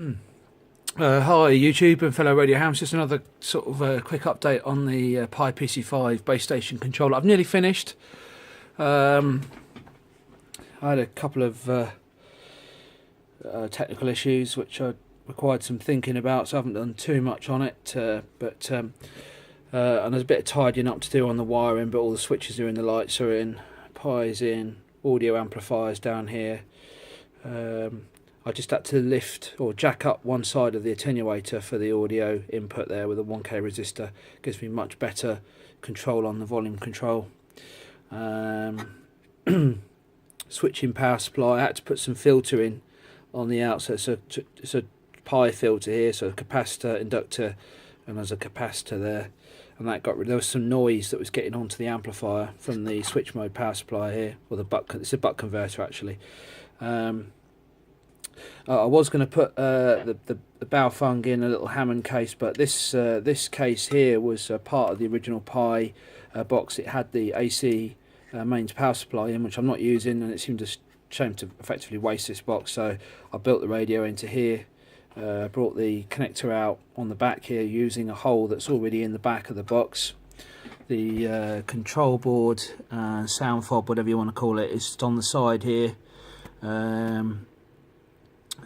Hi YouTube and fellow radio hams, just another sort of quick update on the Pi PC5 base station controller. I've nearly finished. I had a couple of technical issues which I required some thinking about, so I haven't done too much on it, and there's a bit of tidying up to do on the wiring, but all the switches are in, the lights are in, Pi's in, audio amplifiers down here. I just had to lift or jack up one side of the attenuator for the audio input there with a 1K resistor. Gives me much better control on the volume control. Switching power supply, I had to put some filter in on the outside. So it's a Pi filter here, so a capacitor, inductor, and there's a capacitor there. And that got rid. There was some noise that was getting onto the amplifier from the switch mode power supply here, or the buck. It's a buck converter actually. I was going to put the Baofeng in a little Hammond case, but this case here was part of the original Pi box. It had the AC mains power supply in, which I'm not using, and it seemed a shame to effectively waste this box. So I built the radio into here, brought the connector out on the back here using a hole that's already in the back of the box. The control board, sound fob, whatever you want to call it, is on the side here.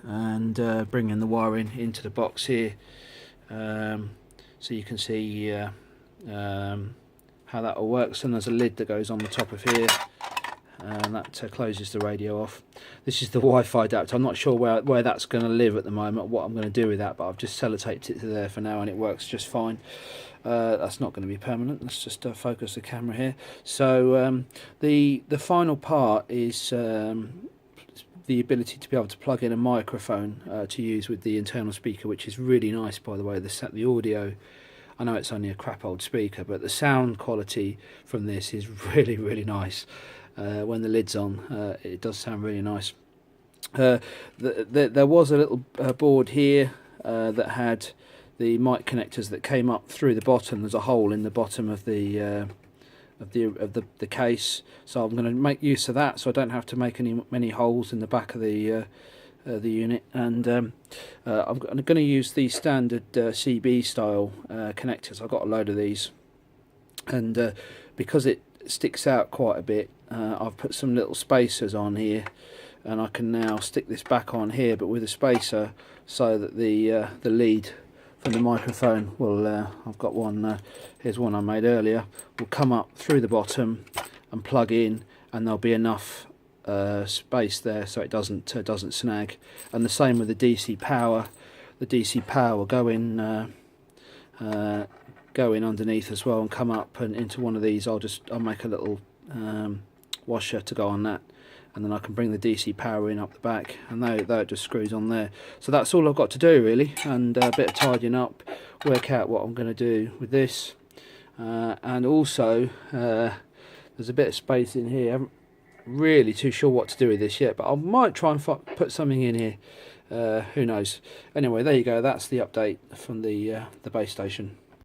And bringing the wiring into the box here, so you can see how that all works. And there's a lid that goes on the top of here, and that closes the radio off. This is the Wi-Fi adapter. I'm not sure where that's going to live at the moment, what I'm going to do with that, but I've just sellotaped it to there for now, and it works just fine. That's not going to be permanent. Let's just focus the camera here. So the final part is the ability to be able to plug in a microphone to use with the internal speaker, which is really nice, by the way. The audio, I know it's only a crap old speaker, but the sound quality from this is really nice. When the lid's on, it does sound really nice. There was a little board here that had the mic connectors that came up through the bottom. There's a hole in the bottom of the case, so I'm going to make use of that, so I don't have to make many holes in the back of the unit. And I'm going to use these standard CB style connectors. I've got a load of these, and because it sticks out quite a bit, I've put some little spacers on here, and I can now stick this back on here, but with a spacer, so that the lead from the microphone will, I've got one, here's one I made earlier, will come up through the bottom and plug in, and there'll be enough space there so it doesn't snag. And the same with the DC power. The DC power will go in underneath as well and come up and into one of these. I'll make a little washer to go on that, and then I can bring the DC power in up the back, and that just screws on there. So that's all I've got to do really, and a bit of tidying up, work out what I'm going to do with this, and also there's a bit of space in here. I haven't really too sure what to do with this yet, but I might try and put something in here. Who knows? Anyway, there you go. That's the update from the base station.